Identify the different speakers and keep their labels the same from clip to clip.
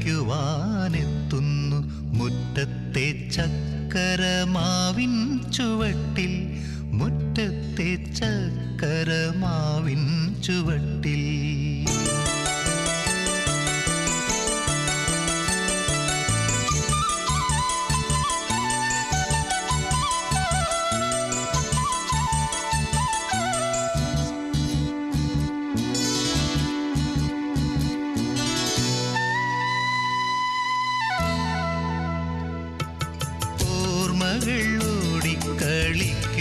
Speaker 1: കളിക്കുവാനെത്തുന്നു മുറ്റത്തെ ചക്കരമാവിൻ ചുവട്ടിൽ, മുറ്റത്തെ ചക്കരമാവിൻ ചുവട്ടിൽ.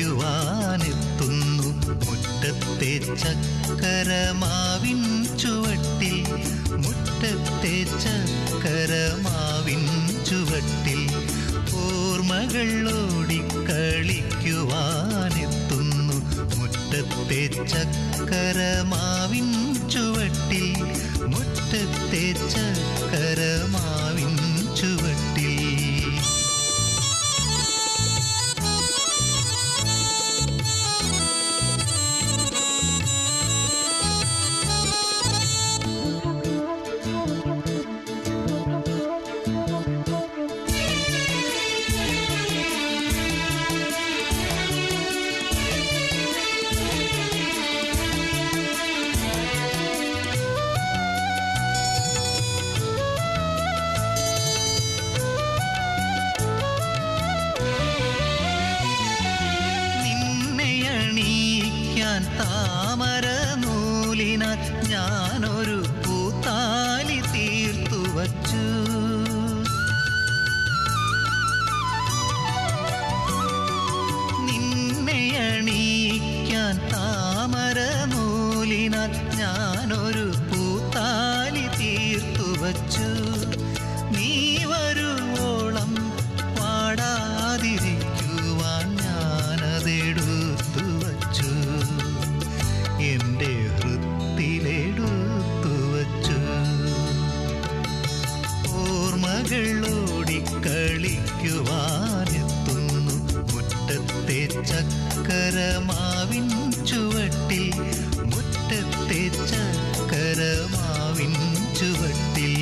Speaker 1: കളിക്കുവാനെത്തുന്നു മുറ്റത്തെ ചക്കരമാവിൻ ചുവട്ടിൽ, മുറ്റത്തെ ചക്കരമാവിൻ ചുവട്ടിൽ. ഓർമ്മകൾ ഓടിക്കളിക്കുവാനെത്തുന്നു മുറ്റത്തെ ചക്കരമാവിൻ ചുവട്ടിൽ, മുറ്റത്തെ ചക്കരമാവിൻ ചുവട്ടിൽ. താമര നൂലിനാൽ ഞാനൊരു പൂത്താലി തീർത്തു വച്ചു. നിന്നെ അണിയിക്കാൻ താമര നൂലിനാൽ ഞാനൊരു പൂത്താലി തീർത്തു വച്ചു. നീ വരുവോളം പാടാതിരിക്കുവാൻ ഞാനതെടുത്തു വച്ചു, എന്റെ ഹൃത്തിലെടുത്തു വച്ചു. ഓർമ്മകൾ ഓടിക്കളിക്കുവാനെത്തുന്നു മുറ്റത്തെ ചക്കരമാവിൻ ചുവട്ടിൽ, മുറ്റത്തെ ചക്കരമാവിൻ ചുവട്ടിൽ.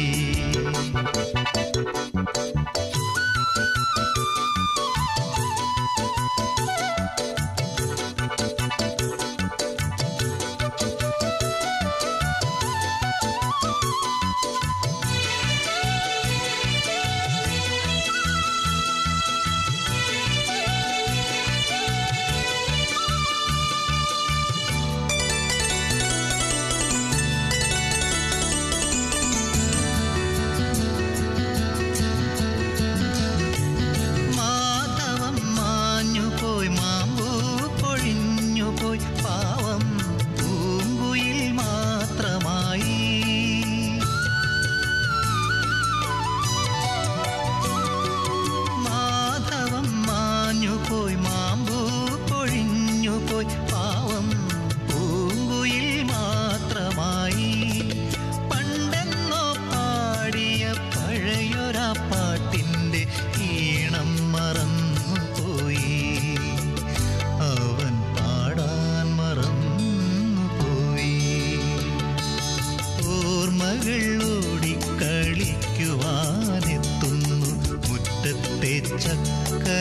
Speaker 1: കളിക്കുവാനെത്തുന്നു മുറ്റത്തെ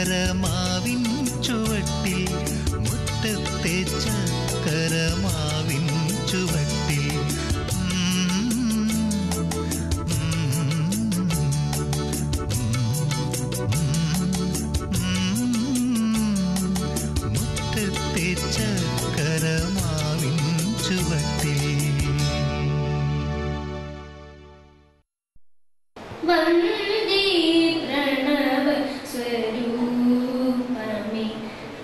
Speaker 1: ചക്കരമാവിൻ ചുവട്ടിൽ, മുറ്റത്തെ ചക്കരമാവിൻ ചുവട്ടിൽ. മുറ്റത്തെ ചക്കരമാവിൻ ചുവട്ടിൽ.
Speaker 2: वन्दे प्रणव स्वरूपमे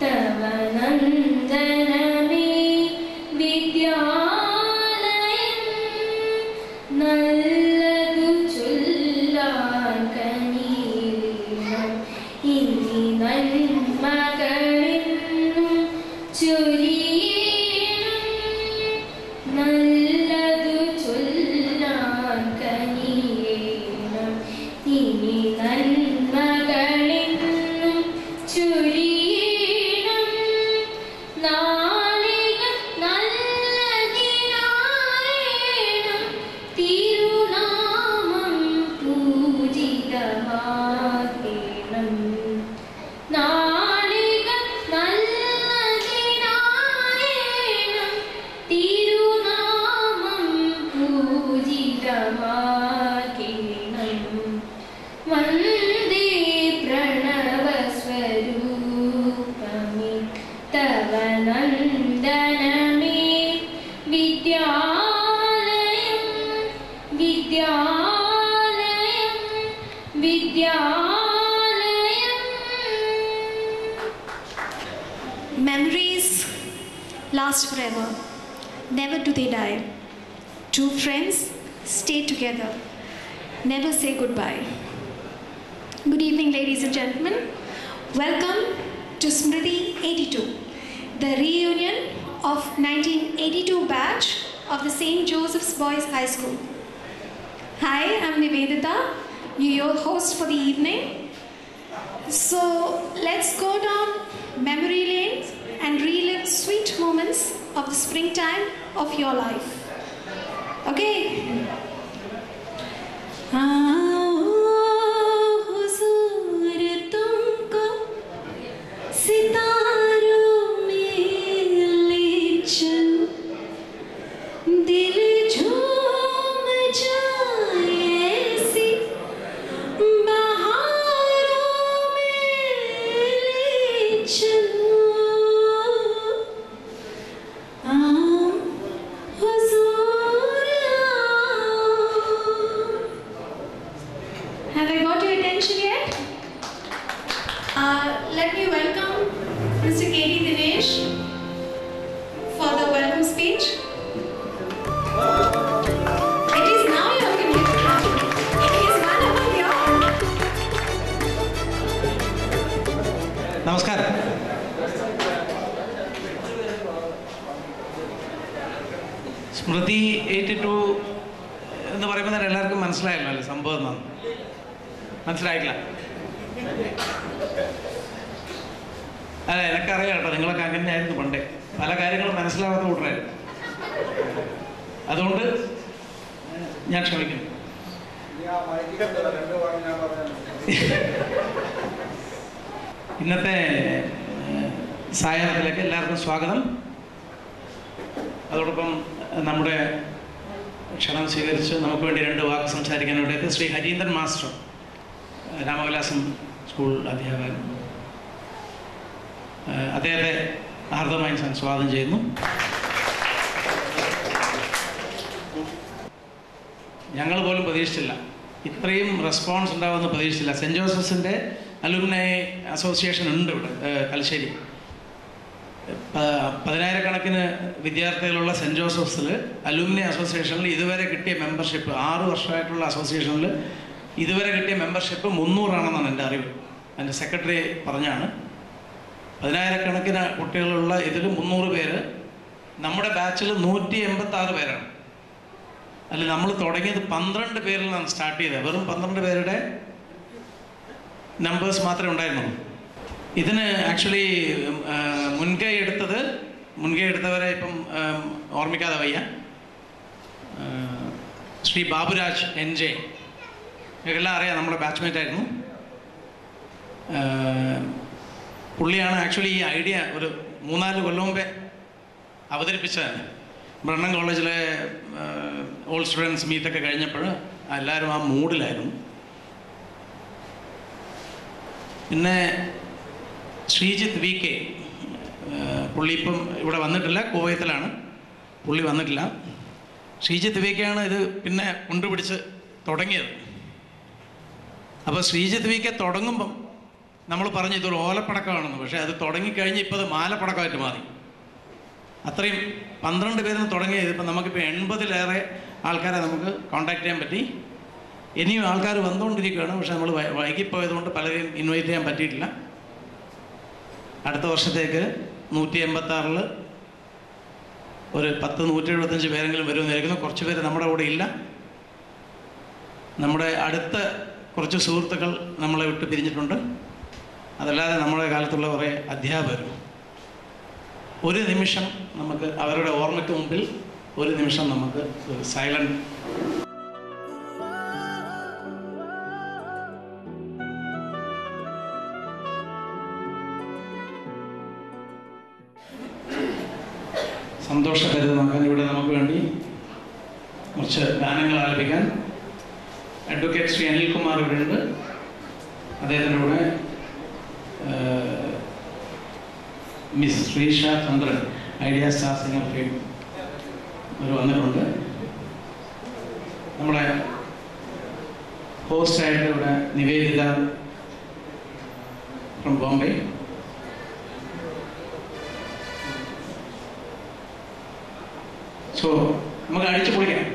Speaker 2: तव नन्दनमे विद्यालयं नल्लदु चൊല്ലാൻ കനിയണം ഇനി നന്മകളെന്നും ചൊരിയണം നല്ലതു ചൊല്ലാൻ കനിയണം വിദ്യാലയം.
Speaker 3: Memories last forever. Never do they die. Two friends stay together. Never say goodbye. Good evening, ladies and gentlemen. Welcome to Smriti 82, the reunion of 1982 batch of the St. Joseph's Boys High School. Hi, I'm Nivedita, your host for the evening. So let's go down memory lane and relive sweet moments of the springtime of your life. Okay? Have I got your attention yet? Let me welcome Mr. K.D. Dinesh for the welcome speech. It is now you can give it up. It is wonderful here.
Speaker 4: നമസ്കാരം. സ്മൃതി 82 എന്ന് പറയുമ്പോൾ തന്നെ എല്ലാവർക്കും മനസ്സിലായല്ലോ അല്ലേ സംഭവം എന്നാണ്? മനസ്സിലായില്ല? അല്ല, എനിക്കറിയാം കേട്ടോ, നിങ്ങളൊക്കെ അങ്ങനെയായിരുന്നു പണ്ടേ. പല കാര്യങ്ങളും മനസ്സിലാവാത്ത കൂട്ടരായിരുന്നു. അതുകൊണ്ട് ഞാൻ ക്ഷമിക്കുന്നു. ഇന്നത്തെ സായാഹ്നത്തിലേക്ക് എല്ലാവർക്കും സ്വാഗതം. അതോടൊപ്പം നമ്മുടെ ക്ഷണം സ്വീകരിച്ച് നമുക്ക് വേണ്ടി 2 വാക്ക് സംസാരിക്കാനായിട്ട് ശ്രീ ഹരീന്ദ്രൻ മാസ്റ്റർ, രാമവിലാസം സ്കൂൾ അധ്യാപകൻ, അദ്ദേഹത്തെ ഹാർദമായി സ്വാഗതം ചെയ്യുന്നു. ഞങ്ങൾ പോലും പ്രതീക്ഷിച്ചില്ല, ഇത്രയും റെസ്പോൺസ് ഉണ്ടാവുമെന്ന് പ്രതീക്ഷിച്ചില്ല. സെൻറ്റ് ജോസഫ്സിൻ്റെ അലുമിനി അസോസിയേഷൻ ഉണ്ട് ഇവിടെ തലശ്ശേരി. 10,000-കണക്കിന് വിദ്യാർത്ഥികളുള്ള സെൻറ്റ് ജോസഫ്സിൽ അലുമിനി അസോസിയേഷനിൽ ഇതുവരെ കിട്ടിയ മെമ്പർഷിപ്പ്, 6 വർഷമായിട്ടുള്ള അസോസിയേഷനിൽ ഇതുവരെ കിട്ടിയ മെമ്പർഷിപ്പ് 300 എൻ്റെ അറിവ്. എൻ്റെ സെക്രട്ടറി പറഞ്ഞാണ്. 10,000-കണക്കിന് കുട്ടികളുള്ള ഇതിൽ 300 പേര്. നമ്മുടെ ബാച്ചിൽ 186 പേരാണ്. അല്ല, നമ്മൾ തുടങ്ങിയത് 12 പേരിൽ നിന്നാണ് സ്റ്റാർട്ട് ചെയ്തത്. വെറും 12 പേരുടെ നമ്പേഴ്സ് മാത്രമേ ഉണ്ടായിരുന്നുള്ളൂ. ഇതിന് ആക്ച്വലി മുൻകൈ എടുത്തവരെ ഇപ്പം ഓർമ്മിക്കാതെ വയ്യ. ശ്രീ ബാബുരാജ് NJ, ഇവരെല്ലാം അറിയാം, നമ്മുടെ ബാച്ച്മേറ്റ് ആയിരുന്നു. പുള്ളിയാണ് ആക്ച്വലി ഈ ഐഡിയ ഒരു 3-4 കൊല്ലം മുമ്പേ അവതരിപ്പിച്ചതാണ്. ബ്രണ്ണൻ കോളേജിലെ ഓൾഡ് സ്റ്റുഡൻസ് മീറ്റൊക്കെ കഴിഞ്ഞപ്പോൾ എല്ലാവരും ആ മൂഡിലായിരുന്നു. പിന്നെ ശ്രീജിത്ത് VK, പുള്ളി ഇപ്പം ഇവിടെ വന്നിട്ടില്ല, കുവൈത്തിലാണ്, പുള്ളി വന്നിട്ടില്ല. ശ്രീജിത്ത് VK ആണ് ഇത് പിന്നെ കൊണ്ടുപിടിച്ച് തുടങ്ങിയത്. അപ്പോൾ ശ്രീജിത്ത് VK തുടങ്ങുമ്പം നമ്മൾ പറഞ്ഞു ഇതൊരു ഓലപ്പടക്കമാണെന്ന്. പക്ഷേ അത് തുടങ്ങിക്കഴിഞ്ഞ് ഇപ്പോൾ അത് മാലപ്പടക്കമായിട്ട് മാറി. അത്രയും 12 പേരിന് തുടങ്ങിയത് ഇപ്പം നമുക്കിപ്പോൾ 80-ലേറെ ആൾക്കാരെ നമുക്ക് കോൺടാക്ട് ചെയ്യാൻ പറ്റി. ഇനിയും ആൾക്കാർ വന്നുകൊണ്ടിരിക്കുകയാണ്. പക്ഷെ നമ്മൾ വൈകിപ്പോയതുകൊണ്ട് പലരെയും ഇൻവൈറ്റ് ചെയ്യാൻ പറ്റിയിട്ടില്ല. അടുത്ത വർഷത്തേക്ക് 186-ൽ ഒരു 175 പേരെങ്കിലും വരുമെന്നായിരിക്കുന്നു. കുറച്ച് പേര് നമ്മുടെ കൂടെ ഇല്ല. നമ്മുടെ അടുത്ത കുറച്ച് സുഹൃത്തുക്കൾ നമ്മളെ വിട്ട് പിരിഞ്ഞിട്ടുണ്ട്. അതല്ലാതെ നമ്മുടെ കാലത്തുള്ള കുറേ അധ്യാപകരും. ഒരു നിമിഷം നമുക്ക് അവരുടെ ഓർമ്മയ്ക്ക് മുമ്പിൽ ഒരു നിമിഷം നമുക്ക് സൈലന്റ്. സന്തോഷകരമാക്കാൻ ഇവിടെ നമുക്ക് വേണ്ടി കുറച്ച് ഗാനങ്ങൾ ആലപിക്കാൻ അഡ്വക്കേറ്റ് ശ്രീ അനിൽകുമാർ ഇവിടെയുണ്ട്. അദ്ദേഹത്തിൻ്റെ കൂടെ മിസ് ശ്രീഷ ചന്ദ്രൻ, ഐഡിയ സ്റ്റാർ സിംഗർ ഫെയിം, അവർ വന്നിട്ടുണ്ട്. നമ്മുടെ ഹോസ്റ്റായിട്ട് ഇവിടെ നിവേദിത ഫ്രം ബോംബെ. സോ നമുക്ക് അടിച്ചു പൊളിക്കാം.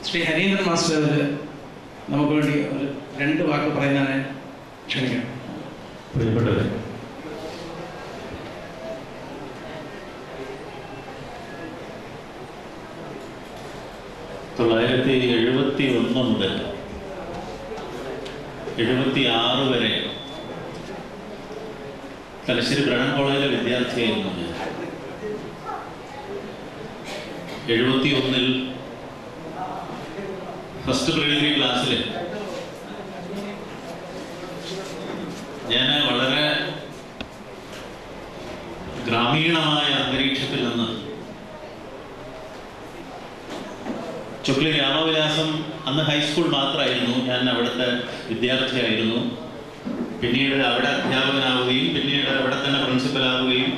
Speaker 4: ശ്രീ ഹരീന്ദ്രൻ മാസ്റ്റർ നമുക്ക് വേണ്ടി ഒരു 2 വാക്ക് പറയുന്നതിനെ ക്ഷണിക്കാം.
Speaker 5: പ്രിയപ്പെട്ടവരെ, തൊള്ളായിരത്തി മുതൽ 76 വരെ തലശ്ശേരി ബ്രണ്ണൻ കോളേജിലെ വിദ്യാർത്ഥിയായിരുന്നു ഞാൻ. 71 ഫസ്റ്റ് പ്രീ ഡിഗ്രി ക്ലാസ്സിൽ ഞാൻ വളരെ ഗ്രാമീണമായ അന്തരീക്ഷത്തിൽ നിന്ന് ചുക്ലി രാമവിലാസം അന്ന് ഹൈസ്കൂൾ മാത്രമായിരുന്നു. ഞാൻ അവിടുത്തെ വിദ്യാർത്ഥിയായിരുന്നു. പിന്നീട് അവിടെ അധ്യാപകനാവുകയും പിന്നീട് അവിടെ തന്നെ പ്രിൻസിപ്പലാവുകയും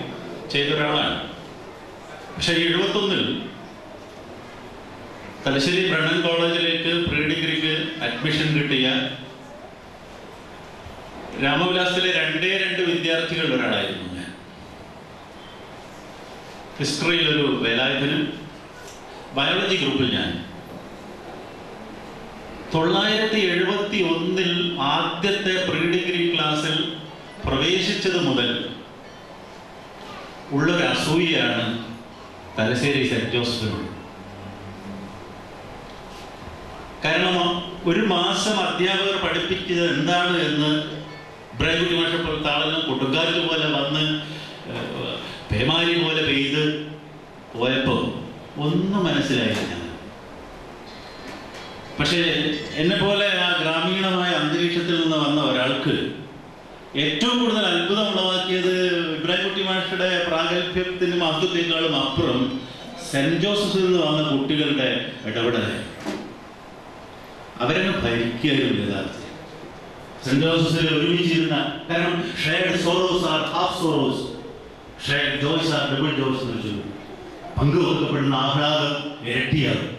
Speaker 5: ചെയ്ത ഒരാളാണ്. പക്ഷെ 71 തലശ്ശേരി ബ്രണ്ണൻ കോളേജിലേക്ക് പ്രീ ഡിഗ്രിക്ക് അഡ്മിഷൻ കിട്ടിയ രാമവിലാസത്തിലെ 2 വിദ്യാർത്ഥികൾ ഒരാളായിരുന്നു ഞാൻ. ഹിസ്റ്ററിയിലൊരു വേലായുധനും ബയോളജി ഗ്രൂപ്പിൽ ഞാൻ. 971 ആദ്യത്തെ പ്രീ ഡിഗ്രി ക്ലാസ്സിൽ പ്രവേശിച്ചത് മുതൽ ഉള്ളൊരു അസൂയയാണ് തലശ്ശേരി സെന്റ് ജോസഫിനോട്. കാരണം 1 മാസം അധ്യാപകർ പഠിപ്പിച്ചത് എന്താണ് എന്ന് ഇബ്രാഹിംകുട്ടി മാഷ പോലത്തെ ആളുകൾ കൊടുങ്കാറ്റ് പോലെ വന്ന് പേമാരി പോലെ പെയ്ത് പോയപ്പോൾ ഒന്നും മനസ്സിലായില്ല. പക്ഷേ എന്നെ പോലെ ആ ഗ്രാമീണമായ അന്തരീക്ഷത്തിൽ നിന്ന് വന്ന ഒരാൾക്ക് ഏറ്റവും കൂടുതൽ അത്ഭുതം ഉളവാക്കിയത് ഇബ്രാഹിംകുട്ടി മാഷയുടെ പ്രാഗൽഭ്യത്തിനും മഹത്വത്തെക്കാളും അപ്പുറം സെന്റ് ജോസഫിൽ നിന്ന് വന്ന കുട്ടികളുടെ ഇടപെടലായി. അവരങ്ങ് ഭരിക്കുകയായിരുന്നു യഥാർത്ഥത്തിൽ. സെന്റ് ജോസഫിൽ ഒരുമിച്ചിരുന്ന, കാരണം shared sorrows are half sorrows, shared joys are double joys എന്ന് വെച്ചു. പങ്കുവെക്കപ്പെടുന്ന ആഹ്ലാദം ഇരട്ടിയാകും,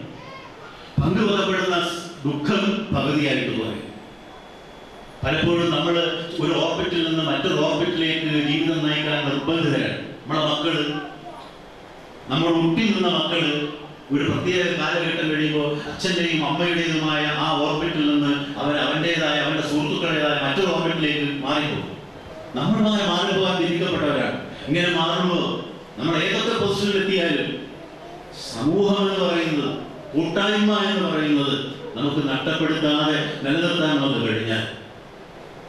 Speaker 5: പങ്കുവെക്കപ്പെടുന്ന ദുഃഖം പകുതിയായിട്ട് പറയും. പലപ്പോഴും നമ്മൾ ഒരു ഓർബിറ്റിൽ നിന്ന് മറ്റൊരു ഓർബിറ്റിലേക്ക് ജീവിതം നയിക്കാൻ നിർബന്ധിതരാണ്. നമ്മളെ മക്കള്, നമ്മൾ ഉട്ടി നിന്ന മക്കള് ഒരു പ്രത്യേക കാലഘട്ടം കഴിയുമ്പോൾ അച്ഛൻ്റെയും അമ്മയുടേതുമായ ആ ഓർബിറ്റിൽ നിന്ന് അവൻ്റെതായ അവൻ്റെ സുഹൃത്തുക്കളുടേതായ മറ്റൊരു ഓർബിറ്റിലേക്ക് മാറിപ്പോകും. നമ്മൾ അങ്ങനെ മാറിപ്പോകാൻ വിധിക്കപ്പെട്ടവരാണ്. ഇങ്ങനെ മാറുമ്പോൾ നമ്മൾ ഏതൊക്കെ പൊസിഷനിൽ എത്തിയാലും സമൂഹം എന്ന് പറയുന്നത്, കൂട്ടായ്മ എന്ന് പറയുന്നത് നമുക്ക് നഷ്ടപ്പെടുത്താതെ നിലനിർത്താൻ നമുക്ക് കഴിഞ്ഞാൽ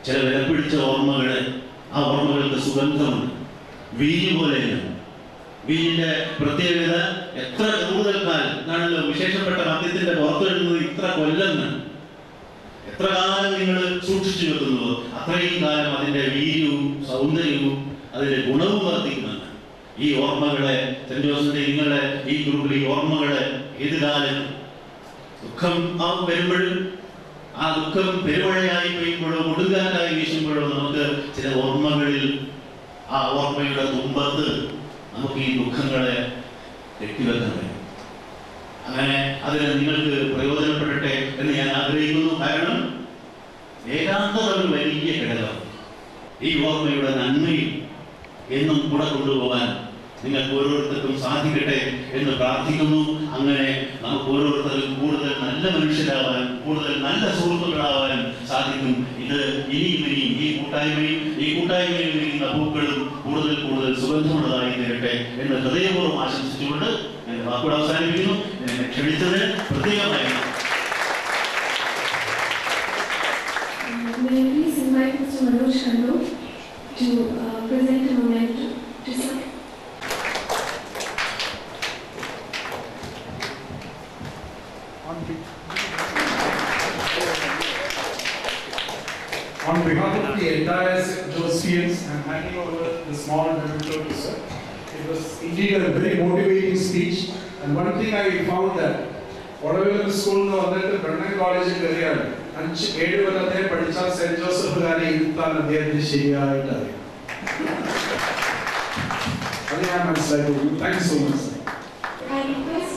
Speaker 5: ചില വിലപിടിച്ച ഓർമ്മകളെ, ആ ഓർമ്മകൾക്ക് സുഗന്ധമുണ്ട്. വീഞ്ഞ് പോലെയാണ്. വീഞ്ഞിന്റെ പ്രത്യേകത എത്ര കൂടുതൽ കാലം എന്നാണല്ലോ വിശേഷപ്പെട്ട മദ്യത്തിന്റെ പുറത്തെടുക്കുന്നത്. ഇത്ര കൊല്ലെന്ന് എത്ര കാലം നിങ്ങൾ സൂക്ഷിച്ചു വെക്കുന്നുവോ അത്രയും കാലം അതിന്റെ വീര്യവും സൗന്ദര്യവും അതിന്റെ ഗുണവും വർദ്ധിക്കുമെന്ന്. ഈ ഓർമ്മകളെ സെന്റ് ജോസഫിന്റെ നിങ്ങളുടെ ഈ ഗ്രൂപ്പിൽ ഈ ഓർമ്മകളെ ഏത് കാലം ദുഃഖം വരുമ്പോഴും ആ ദുഃഖം പെരുമഴയായി പെയ്യുമ്പോഴോ കൊടുങ്കാറ്റായി വീശുമ്പോഴോ നമുക്ക് ചില ഓർമ്മകളിൽ ആ ഓർമ്മയുടെ തുമ്പത്ത് നമുക്ക് ഈ ദുഃഖങ്ങളെ കെട്ടിവെക്കാൻ കഴിയും. അങ്ങനെ അതിന് നിങ്ങൾക്ക് പ്രയോജനപ്പെടട്ടെ എന്ന് ഞാൻ ആഗ്രഹിക്കുന്നു. കാരണം ഏകാന്തത ഒരു വലിയ ഘടകം. ഈ ഓർമ്മയുടെ നന്മയും എന്നും കൂടെ കൊണ്ടുപോകാൻ നിങ്ങൾക്ക് ഓരോരുത്തർക്കും സാധിക്കട്ടെ എന്ന് പ്രാർത്ഥിക്കുന്നു. അങ്ങനെ നമുക്ക് ഓരോരുത്തർക്കും കൂടുതൽ നല്ല മനുഷ്യരാവാൻ, കൂടുതൽ നല്ല സുഹൃത്തുക്കളാവാൻ സാധിക്കും. ഇത് ഇനിയും ഈ കൂട്ടായ്മയിൽ ഇരിക്കുന്ന പൂക്കളും കൂടുതൽ കൂടുതൽ സുഗന്ധമുള്ളതായി തീരട്ടെ എന്ന് ഹൃദയപൂർവ്വം ആശംസിച്ചുകൊണ്ട് ഞാൻ വാക്കുകൾ അവസാനിപ്പിക്കുന്നു. എന്നെ ക്ഷണിച്ചതിന് പ്രത്യേകമായി
Speaker 3: May I please invite Mr. Manoj Khandu to present a moment to sir.
Speaker 6: On behalf of the entire Josephians, I am handing over the small memento to sir. It was indeed a very motivating speech. And one thing I found that whatever school no other Brunei College in Korea, and 7 വർഷത്തെ പഠിച്ച saint ജോസഫുകാരെ ഇരുത്താൻ അദ്ദേഹത്തിന് ശരിയായിട്ട് അറിയാം. അത് ഞാൻ ഞാൻ മനസ്സിലാക്കി. Thank you so much.
Speaker 2: I request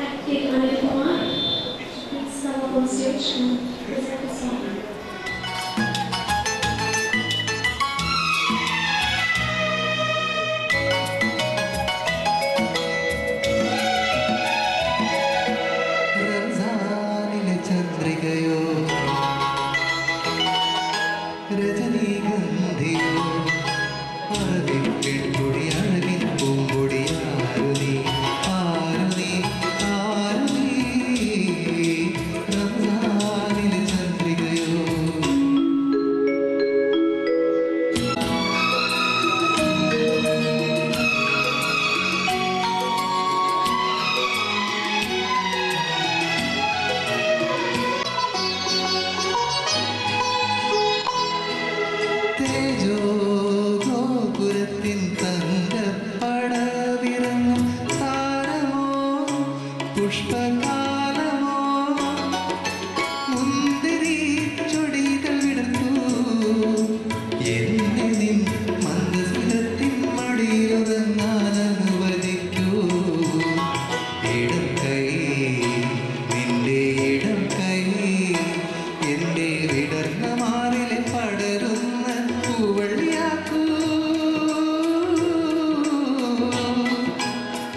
Speaker 2: Advocate Anil Kumar please come up on stage and present the song.
Speaker 1: റംസാനിലെ ചന്ദ്രികയോ രജനീഗന്ധിയോ അഴകിൻ പെൺകൊടി അഴകിൻ പൂങ്കൊടി ആരു നീ ആരു നീ ആരു നീ റംസാനിലെ ചന്ദ്രികയോ തേജോ ഗോപുരത്തിൻ തങ്കപ്പടവിറങ്ങും താരമോ പുഷ്പകാലമോ മുന്തിരി ചൊടികൾ വിടർന്നു എന്നെ നിൻ മന്ദസ്മിതത്തിൻ മടിയിലുറങ്ങാൻ അനുവദിക്കൂ ഇടം കൈ നിന്റെ ഇടം കൈ എന്റെ വിടർന്ന മാറിലെ പടരുന്ന പൂവള്ളിയാക്കൂ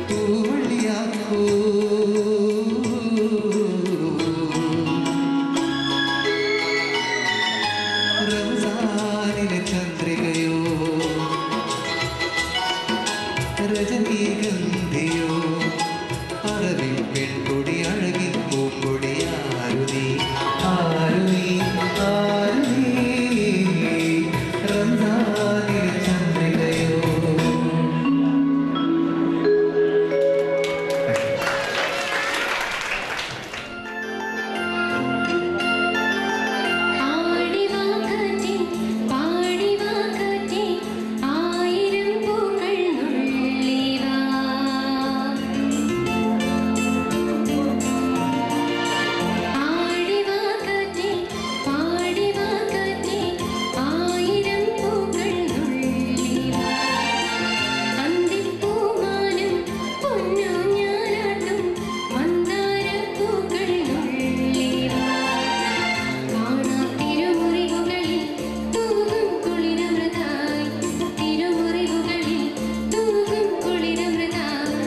Speaker 1: പൂവള്ളിയാക്കൂ റംസാനിലെ ചന്ദ്രികയോ രജനീഗന്ധിയോ അറവിൽ പെൺകൊടി അഴകിൽ പൂങ്കൊടി ആരു നീ ആരു നീ ആരു നീ റംസാനിലെ ചന്ദ്രികയോ.
Speaker 2: ആടിവാകത്തെ പാടിവാകത്തെ ആയിരം പൂക്കൾ നുള്ളിവാ ആടിവാകത്തെ പാടിവാകത്തെ ആയിരം പൂക്കൾ നുള്ളിവാ അന്തിപ്പൂമാനം പൊന്നും ഞാനാട്ടും മന്ദാരപ്പൂക്കൾ നുള്ളിവാ തിരുമുറിവുകളിൽ തൂകും കുളിരമൃതായി തിരുമുറിവുകളിൽ തൂകും കുളിരമൃതായി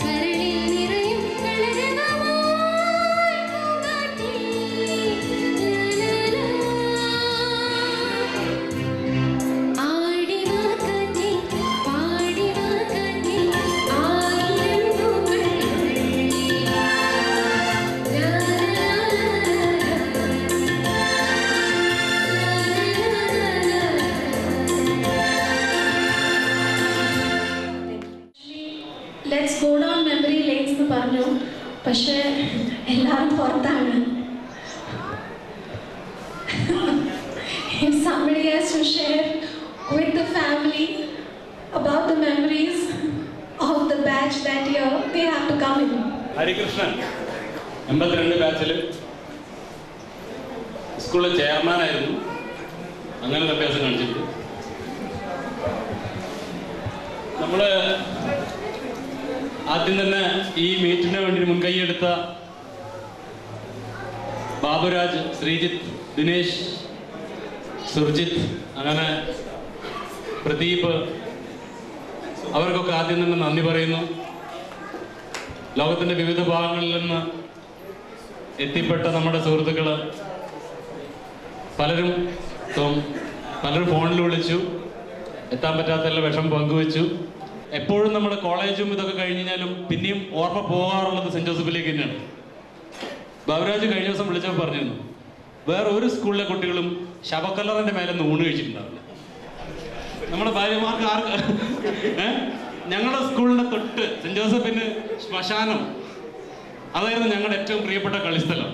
Speaker 2: കരളിൽ നിറയും കളരവമായി പൂങ്കാറ്റേ ആടിവാകത്തെ പാടിവാകത്തെ ആയിരം പൂക്കൾ നുള്ളിവാ
Speaker 3: Let's go down memory lanes എന്ന് പറഞ്ഞു. പക്ഷേ എല്ലാവരും പുറത്താണ്. If somebody has to share with the family about the memories of the batch that year, they have to come in.
Speaker 7: Harikrishnan 82 ബാച്ചിൽ സ്കൂളിൽ ചെയർമാനായിരുന്നു. അങ്ങനെ അഭ്യാസം കാണിച്ചിട്ട് നമ്മൾ ആദ്യം തന്നെ ഈ മീറ്റിന് വേണ്ടി മുൻകൈയെടുത്ത ബാബുരാജ്, ശ്രീജിത്ത്, ദിനേശ്, സുർജിത്ത്, അങ്ങനെ പ്രദീപ്, അവർക്കൊക്കെ ആദ്യം തന്നെ നന്ദി പറയുന്നു. ലോകത്തിൻ്റെ വിവിധ ഭാഗങ്ങളിൽ നിന്ന് എത്തിപ്പെട്ട നമ്മുടെ സുഹൃത്തുക്കൾ പലരും ഫോണിൽ വിളിച്ചു, എത്താൻ പറ്റാത്തല്ല വിഷമം പങ്കുവെച്ചു. എപ്പോഴും നമ്മുടെ കോളേജും ഇതൊക്കെ കഴിഞ്ഞാലും പിന്നെയും ഓർമ്മ പോകാറുള്ളത് സെൻറ് ജോസഫിലേക്ക് തന്നെയാണ്. ബാബുരാജ് കഴിഞ്ഞ ദിവസം വിളിച്ചപ്പോൾ പറഞ്ഞിരുന്നു, വേറെ ഒരു സ്കൂളിലെ കുട്ടികളും ശവക്കല്ലറിൻ്റെ മേലെ ഊണ് കഴിച്ചിട്ടുണ്ടാവില്ല. നമ്മുടെ ഭാര്യമാർക്ക് ഞങ്ങളുടെ സ്കൂളിൻ്റെ തൊട്ട് സെൻറ് ജോസഫിന് ശ്മശാനം, അതായിരുന്നു ഞങ്ങളുടെ ഏറ്റവും പ്രിയപ്പെട്ട കളിസ്ഥലം.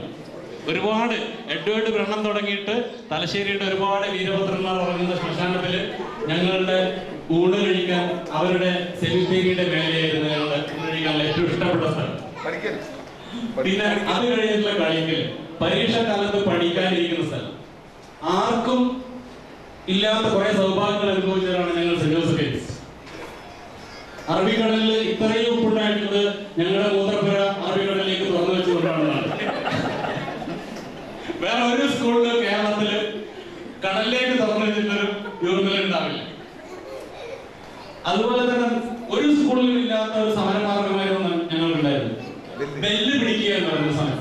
Speaker 7: ഒരുപാട് എഡ്വേർഡ് ബ്രണ്ണം തുടങ്ങിയിട്ട് തലശ്ശേരിയുടെ ഒരുപാട് വീരഭദ്രന്മാർ ഉറങ്ങുന്ന ശ്മശാനത്തിൽ ഞങ്ങളുടെ ഊണ് കഴിക്കാൻ അവരുടെ സെമിത്തേരിയുടെ മേലെയായിരുന്നു ഞങ്ങളുടെ ഊണ് കഴിക്കാനുള്ള ഏറ്റവും ഇഷ്ടപ്പെട്ട സ്ഥലം. പിന്നെ അത് കഴിഞ്ഞിട്ടുള്ള കളിക്കൽ, പരീക്ഷ കാലത്ത് പഠിക്കാനിരിക്കുന്ന സ്ഥലം. ആർക്കും ഇല്ലാത്ത കുറെ സൗഭാഗ്യങ്ങൾ അനുഭവിച്ചവരാണ് ഞങ്ങൾ സെന്റ് ജോസഫ്. അറബിക്കടലിൽ ഇത്രയും ഉപ്പുണ്ടായിട്ടുള്ളത് ഞങ്ങളുടെ മൂത്രപ്പുര അറബിക്കടലിലേക്ക് തുറന്നു വെച്ചുകൊണ്ടാണെന്നാണ്. വേറെ ഒരു സ്കൂളിലും കേരളത്തില് കടലിലേക്ക് തുറന്നു വെച്ചിട്ടൊരു യൂണിയൻ ഉണ്ടാവില്ല. അതുപോലെ തന്നെ ഒരു സ്കൂളിലും ഇല്ലാത്ത ഒരു സമരമാർഗമായിരുന്നു ഞങ്ങൾക്കുണ്ടായിരുന്നു. ബെല്ല് പിടിക്കുക എന്ന് പറയുന്ന സമയം.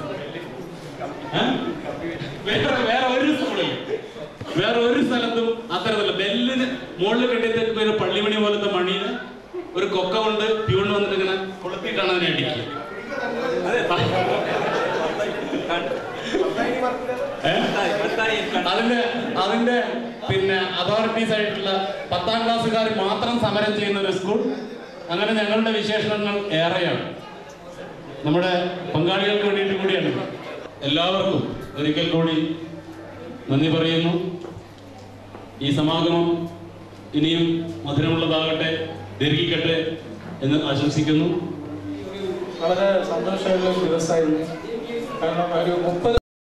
Speaker 7: വേറെ ഒരു സ്കൂളിലും വേറെ ഒരു സ്ഥലത്തും അത്തരത്തില്ല. ബെല്ലിന് മുകളിൽ കെട്ടിയിട്ട് ഒരു പള്ളിമണി പോലത്തെ മണിയിൽ ഒരു കൊക്ക കൊണ്ട് പ്യൂൺ വന്നിട്ട് ഇങ്ങനെ കൊളുത്തിയിട്ടാണ് അതിനെ അടിക്കുക. അതിന്റെ പിന്നെ അതോറിറ്റീസ് ആയിട്ടുള്ള 10ാം ക്ലാസ്സുകാർ മാത്രം സമരം ചെയ്യുന്ന ഒരു സ്കൂൾ. അങ്ങനെ ഞങ്ങളുടെ വിശേഷണങ്ങൾ ഏറെയാണ്. നമ്മുടെ പങ്കാളികൾക്ക് വേണ്ടിയിട്ട് കൂടിയാണ്. എല്ലാവർക്കും ഒരിക്കൽ കൂടി നന്ദി പറയുന്നു. ഈ സമാഗമം ഇനിയും മധുരമുള്ളതാകട്ടെ, ദീർഘിക്കട്ടെ എന്ന് ആശംസിക്കുന്നു.
Speaker 6: വളരെ സന്തോഷമുള്ള ദിവസമായിരുന്നു. കാരണം ഒരു 30